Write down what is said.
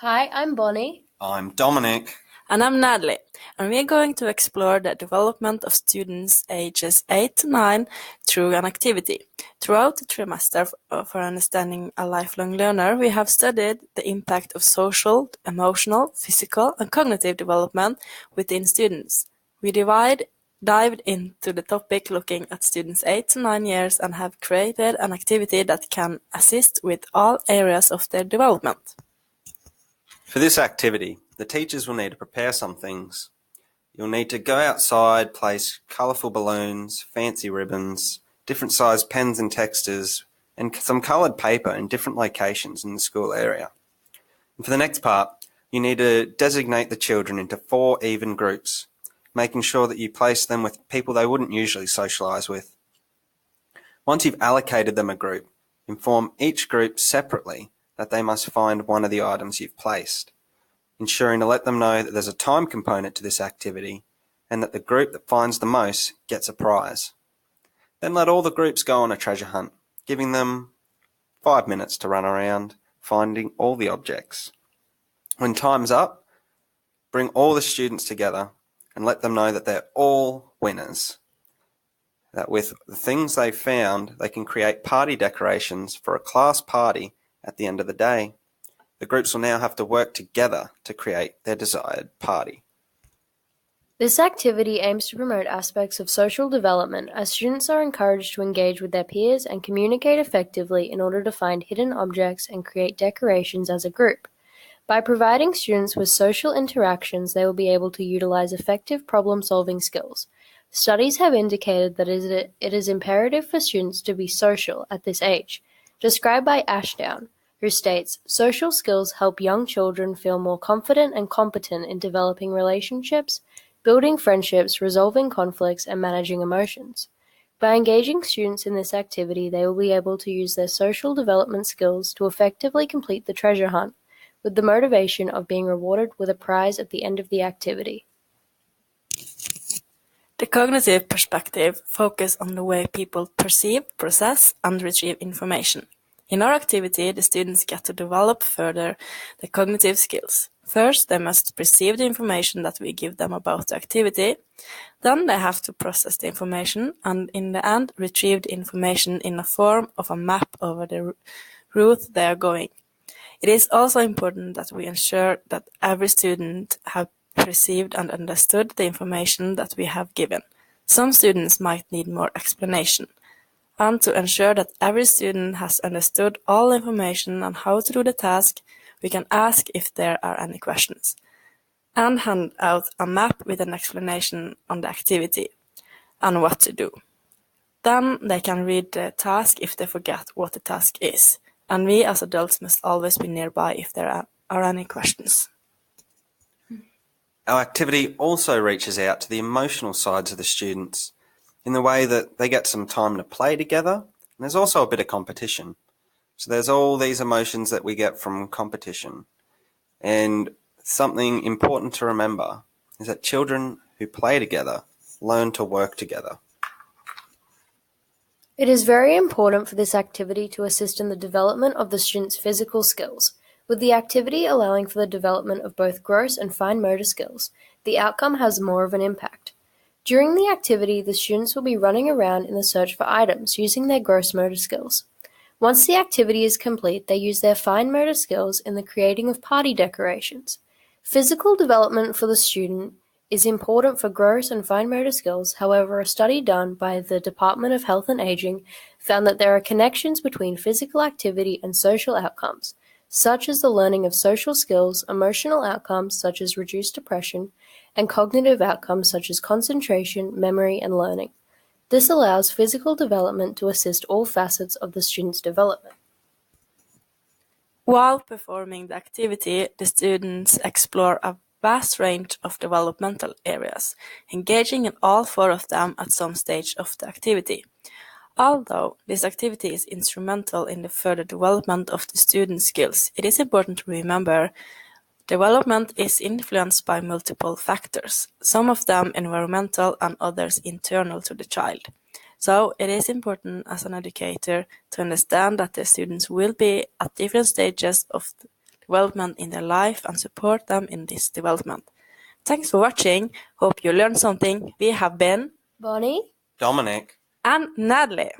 Hi, I'm Bonnie. I'm Dominic. And I'm Natalie, and we're going to explore the development of students ages 8 to 9 through an activity. Throughout the trimester for understanding a lifelong learner, we have studied the impact of social, emotional, physical, and cognitive development within students. We dived into the topic looking at students 8 to 9 years and have created an activity that can assist with all areas of their development. For this activity, the teachers will need to prepare some things. You'll need to go outside, place colourful balloons, fancy ribbons, different sized pens and textures, and some coloured paper in different locations in the school area. And for the next part, you need to designate the children into 4 even groups, making sure that you place them with people they wouldn't usually socialise with. Once you've allocated them a group, inform each group separately that they must find one of the items you've placed, ensuring to let them know that there's a time component to this activity and that the group that finds the most gets a prize. Then let all the groups go on a treasure hunt, giving them 5 minutes to run around, finding all the objects. When time's up, bring all the students together and let them know that they're all winners. That with the things they've found, they can create party decorations for a class party at the end of the day. The groups will now have to work together to create their desired party. This activity aims to promote aspects of social development as students are encouraged to engage with their peers and communicate effectively in order to find hidden objects and create decorations as a group. By providing students with social interactions, they will be able to utilize effective problem-solving skills. Studies have indicated that it is imperative for students to be social at this age, described by Ashdown, who states, "Social skills help young children feel more confident and competent in developing relationships, building friendships, resolving conflicts, and managing emotions." By engaging students in this activity, they will be able to use their social development skills to effectively complete the treasure hunt, with the motivation of being rewarded with a prize at the end of the activity. The cognitive perspective focuses on the way people perceive, process, and retrieve information. In our activity, the students get to develop further the cognitive skills. First, they must perceive the information that we give them about the activity. Then they have to process the information and, in the end, retrieve the information in the form of a map over the route they are going. It is also important that we ensure that every student have perceived and understood the information that we have given. Some students might need more explanation. And to ensure that every student has understood all information on how to do the task, we can ask if there are any questions, and hand out a map with an explanation on the activity and what to do. Then they can read the task if they forget what the task is, and we as adults must always be nearby if there are any questions. Our activity also reaches out to the emotional sides of the students in the way that they get some time to play together, and there's also a bit of competition. So there's all these emotions that we get from competition. And something important to remember is that children who play together learn to work together. It is very important for this activity to assist in the development of the students' physical skills. With the activity allowing for the development of both gross and fine motor skills, the outcome has more of an impact. During the activity, the students will be running around in the search for items using their gross motor skills. Once the activity is complete, they use their fine motor skills in the creating of party decorations. Physical development for the student is important for gross and fine motor skills. However, a study done by the Department of Health and Aging found that there are connections between physical activity and social outcomes, such as the learning of social skills, emotional outcomes such as reduced depression, and cognitive outcomes such as concentration, memory, and learning. This allows physical development to assist all facets of the student's development. While performing the activity, the students explore a vast range of developmental areas, engaging in all 4 of them at some stage of the activity. Although this activity is instrumental in the further development of the student's skills, it is important to remember development is influenced by multiple factors, some of them environmental and others internal to the child. So it is important as an educator to understand that the students will be at different stages of the development in their life and support them in this development. Thanks for watching. Hope you learned something. We have been Bonnie? Dominic. and Natalie.